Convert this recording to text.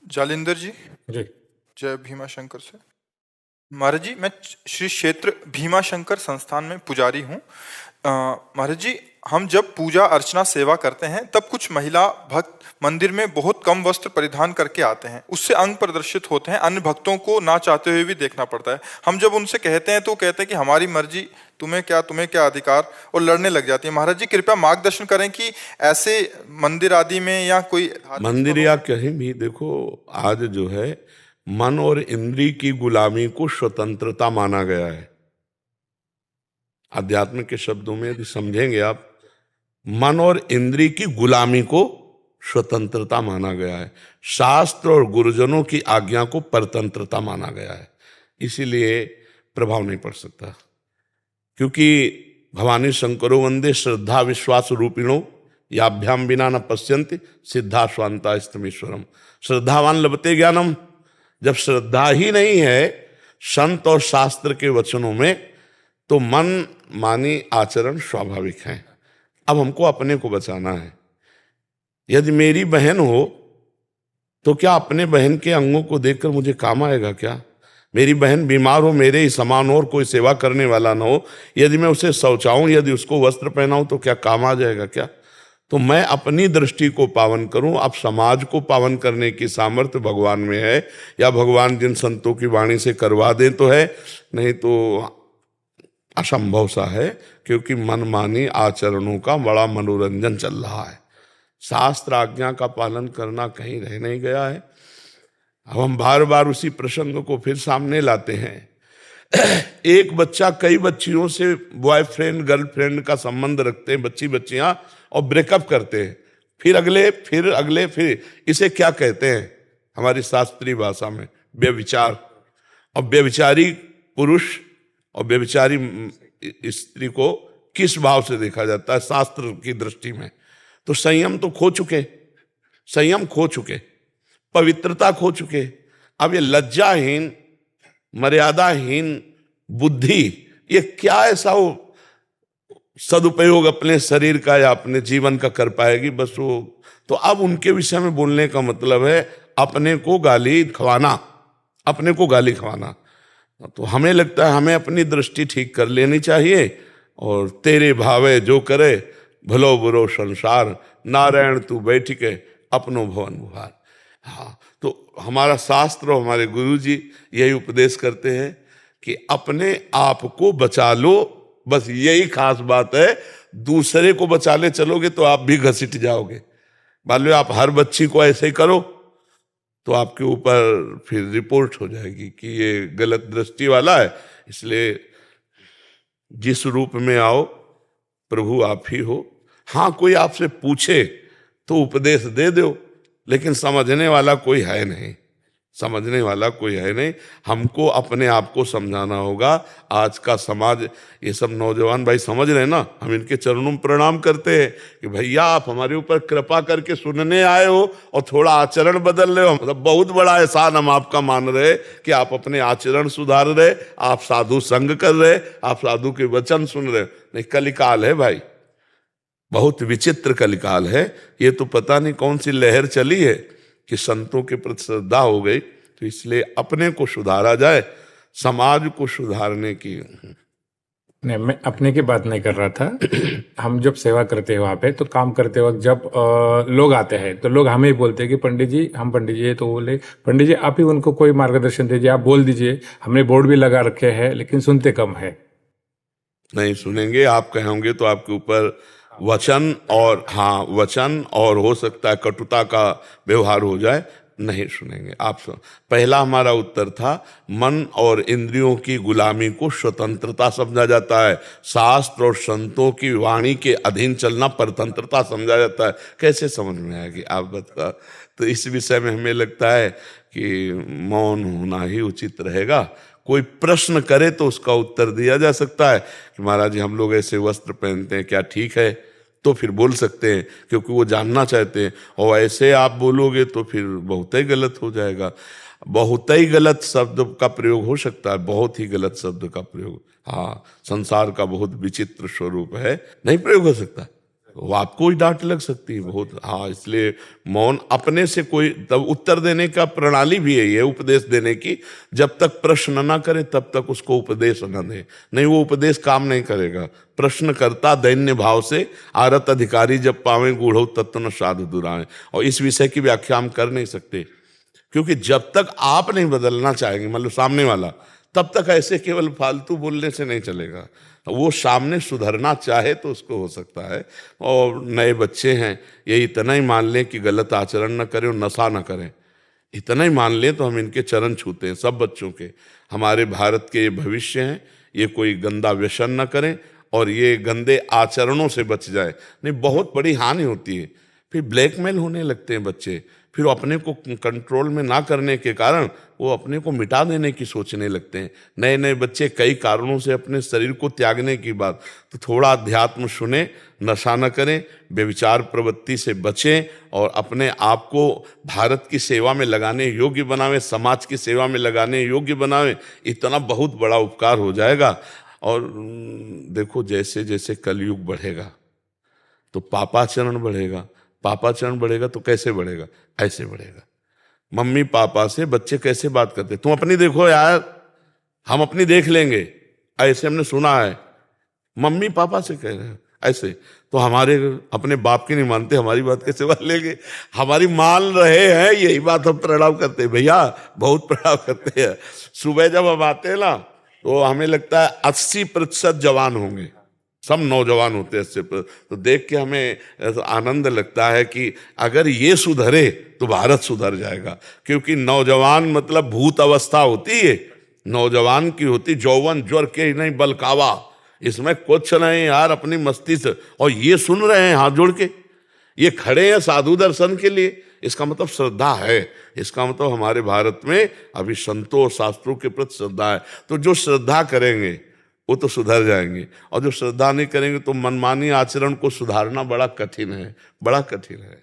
जालिंदर जी, जी। जय भीमा शंकर से। महाराज जी, मैं श्री क्षेत्र भीमा शंकर संस्थान में पुजारी हूँ। महाराज जी, हम जब पूजा अर्चना सेवा करते हैं तब कुछ महिला भक्त मंदिर में बहुत कम वस्त्र परिधान करके आते हैं। उससे अंग प्रदर्शित होते हैं, अन्य भक्तों को ना चाहते हुए भी देखना पड़ता है। हम जब उनसे कहते हैं तो कहते हैं कि हमारी मर्जी, तुम्हें क्या अधिकार, और लड़ने लग जाती है। महाराज जी, कृपया मार्गदर्शन करें कि ऐसे मंदिर आदि में या कोई धार्मिक मंदिर स्थलों या में। कहीं भी देखो, आज जो है मन और इंद्री की गुलामी को स्वतंत्रता माना गया है। आध्यात्म के शब्दों में यदि समझेंगे आप, मन और इंद्री की गुलामी को स्वतंत्रता माना गया है। शास्त्र और गुरुजनों की आज्ञा को परतंत्रता माना गया है। इसीलिए प्रभाव नहीं पड़ सकता, क्योंकि भवानी शंकरो वंदे श्रद्धा विश्वास रूपिणो याभ्याम बिना न पश्यन्ति सिद्धा स्वांता स्तमीश्वरम। श्रद्धावान लभते ज्ञानम। जब श्रद्धा ही नहीं है संत और शास्त्र के वचनों में, तो मन मानी आचरण स्वाभाविक है। अब हमको अपने को बचाना है। यदि मेरी बहन हो तो क्या अपने बहन के अंगों को देखकर मुझे काम आएगा क्या? मेरी बहन बीमार हो, मेरे ही समान और कोई सेवा करने वाला ना हो, यदि मैं उसे शौचाऊं, यदि उसको वस्त्र पहनाऊं, तो क्या काम आ जाएगा क्या? तो मैं अपनी दृष्टि को पावन करूं। अब समाज को पावन करने की सामर्थ्य भगवान में है, या भगवान जिन संतों की वाणी से करवा दें तो है, नहीं तो असंभव सा है, क्योंकि मनमानी आचरणों का बड़ा मनोरंजन चल रहा है। शास्त्र आज्ञा का पालन करना कहीं रह नहीं गया है। अब हम बार बार उसी प्रसंग को फिर सामने लाते हैं। एक बच्चा कई बच्चियों से बॉयफ्रेंड गर्लफ्रेंड का संबंध रखते हैं, बच्चियां, और ब्रेकअप करते हैं। फिर अगले, फिर इसे क्या कहते हैं हमारी शास्त्रीय भाषा में? व्यभिचार। और व्यभिचारी पुरुष और व्यभिचारी स्त्री को किस भाव से देखा जाता है शास्त्र की दृष्टि में? तो संयम तो खो चुके, संयम खो चुके, पवित्रता खो चुके। अब ये लज्जाहीन, मर्यादाहीन बुद्धि, ये क्या ऐसा वो सदुपयोग अपने शरीर का या अपने जीवन का कर पाएगी? बस वो तो अब उनके विषय में बोलने का मतलब है अपने को गाली खवाना, अपने को गाली खवाना। तो हमें लगता है हमें अपनी दृष्टि ठीक कर लेनी चाहिए, और तेरे भावे जो करे भलो बुरो संसार, नारायण तू बैठ के अपनो भवन बुहार। हाँ, तो हमारा शास्त्र और हमारे गुरु जी यही उपदेश करते हैं कि अपने आप को बचा लो। बस यही खास बात है। दूसरे को बचा ले चलोगे तो आप भी घसीट जाओगे। मान लो आप हर बच्ची को ऐसे ही करो तो आपके ऊपर फिर रिपोर्ट हो जाएगी कि ये गलत दृष्टि वाला है। इसलिए जिस रूप में आओ प्रभु आप ही हो। हाँ, कोई आपसे पूछे तो उपदेश दे दो, लेकिन समझने वाला कोई है नहीं, समझने वाला कोई है नहीं। हमको अपने आप को समझाना होगा। आज का समाज, ये सब नौजवान भाई समझ रहे हैं ना, हम इनके चरणों में प्रणाम करते हैं कि भैया आप हमारे ऊपर कृपा करके सुनने आए हो और थोड़ा आचरण बदल रहे हो। मतलब बहुत बड़ा एहसान हम आपका मान रहे कि आप अपने आचरण सुधार रहे, आप साधु संग कर रहे, आप साधु के वचन सुन रहे। नहीं, कलिकाल है भाई, बहुत विचित्र कलिकाल है। ये तो पता नहीं कौन सी लहर चली है कि संतों के प्रति श्रद्धा हो गई। तो इसलिए अपने को सुधारा जाए, समाज को सुधारने की। नहीं, मैं अपने की बात नहीं कर रहा था। हम जब सेवा करते हैं वहाँ पे, तो काम करते वक्त जब लोग आते हैं तो लोग हमें ही बोलते हैं कि पंडित जी, हम पंडित जी है, तो बोले पंडित जी आप ही उनको कोई मार्गदर्शन दीजिए, आप बोल दीजिए। हमने बोर्ड भी लगा रखे हैं लेकिन सुनते कम है। नहीं सुनेंगे, आप कहोगे तो आपके ऊपर वचन और, हाँ, वचन और हो सकता है कटुता का व्यवहार हो जाए। नहीं सुनेंगे आप। पहला हमारा उत्तर था मन और इंद्रियों की गुलामी को स्वतंत्रता समझा जाता है, शास्त्र और संतों की वाणी के अधीन चलना परतंत्रता समझा जाता है। कैसे समझ में आएगी आप बता? तो इस विषय में हमें लगता है कि मौन होना ही उचित रहेगा। कोई प्रश्न करे तो उसका उत्तर दिया जा सकता है कि महाराज जी हम लोग ऐसे वस्त्र पहनते हैं, क्या ठीक है? तो फिर बोल सकते हैं, क्योंकि वो जानना चाहते हैं। और ऐसे आप बोलोगे तो फिर बहुत ही गलत हो जाएगा। बहुत ही गलत शब्द का प्रयोग हो सकता है, बहुत ही गलत शब्द का प्रयोग। हाँ, संसार का बहुत विचित्र स्वरूप है, नहीं प्रयोग हो सकता। वो आपको ही डांट लग सकती है बहुत। हाँ, इसलिए मौन अपने से कोई तब उत्तर देने का प्रणाली भी है ये, उपदेश देने की। जब तक प्रश्न ना करे तब तक उसको उपदेश न दे, नहीं वो उपदेश काम नहीं करेगा। प्रश्न करता दैन्य भाव से, आरत अधिकारी जब पावे गूढ़ो तत्व न साधु दुराए। और इस विषय की व्याख्या हम कर नहीं सकते, क्योंकि जब तक आप नहीं बदलना चाहेंगे, मतलब सामने वाला, तब तक ऐसे केवल फालतू बोलने से नहीं चलेगा। वो सामने सुधरना चाहे तो उसको हो सकता है। और नए बच्चे हैं, ये इतना ही मान लें कि गलत आचरण न करें और नशा न करें, इतना ही मान लें तो हम इनके चरण छूते हैं, सब बच्चों के। हमारे भारत के ये भविष्य हैं, ये कोई गंदा व्यसन न करें और ये गंदे आचरणों से बच जाए, नहीं बहुत बड़ी हानि होती है। फिर ब्लैकमेल होने लगते हैं बच्चे, फिर अपने को कंट्रोल में ना करने के कारण वो अपने को मिटा देने की सोचने लगते हैं। नए नए बच्चे कई कारणों से अपने शरीर को त्यागने की बात, तो थोड़ा अध्यात्म सुने, नशा न करें, व्यभिचार प्रवृत्ति से बचें और अपने आप को भारत की सेवा में लगाने योग्य बनावें, समाज की सेवा में लगाने योग्य बनावें। इतना बहुत बड़ा उपकार हो जाएगा। और देखो, जैसे जैसे कलयुग बढ़ेगा तो पापाचरण बढ़ेगा, पापाचरण बढ़ेगा तो कैसे बढ़ेगा, ऐसे बढ़ेगा। मम्मी पापा से बच्चे कैसे बात करते, तुम अपनी देखो यार, हम अपनी देख लेंगे, ऐसे हमने सुना है। मम्मी पापा से कह रहे हैं ऐसे, तो हमारे अपने बाप की नहीं मानते, हमारी बात कैसे मान लेंगे। हमारी मान रहे हैं, यही बात हम प्रणाम करते हैं भैया, बहुत प्रणाम करते हैं। सुबह जब हम आते हैं ना तो हमें लगता है 80% जवान होंगे, सब नौजवान होते हैं 80%। तो देख के हमें आनंद लगता है कि अगर ये सुधरे तो भारत सुधर जाएगा। क्योंकि नौजवान मतलब भूत अवस्था होती है, नौजवान की होती यौवन ज्वर के ही नहीं बलकावा, इसमें कुछ नहीं यार, अपनी मस्ती से। और ये सुन रहे हैं हाथ जोड़ के, ये खड़े हैं साधु दर्शन के लिए, इसका मतलब श्रद्धा है। इसका मतलब हमारे भारत में अभी संतों और शास्त्रों के प्रति श्रद्धा है। तो जो श्रद्धा करेंगे वो तो सुधर जाएंगे, और जो श्रद्धा नहीं करेंगे तो मनमानी आचरण को सुधारना बड़ा कठिन है, बड़ा कठिन है।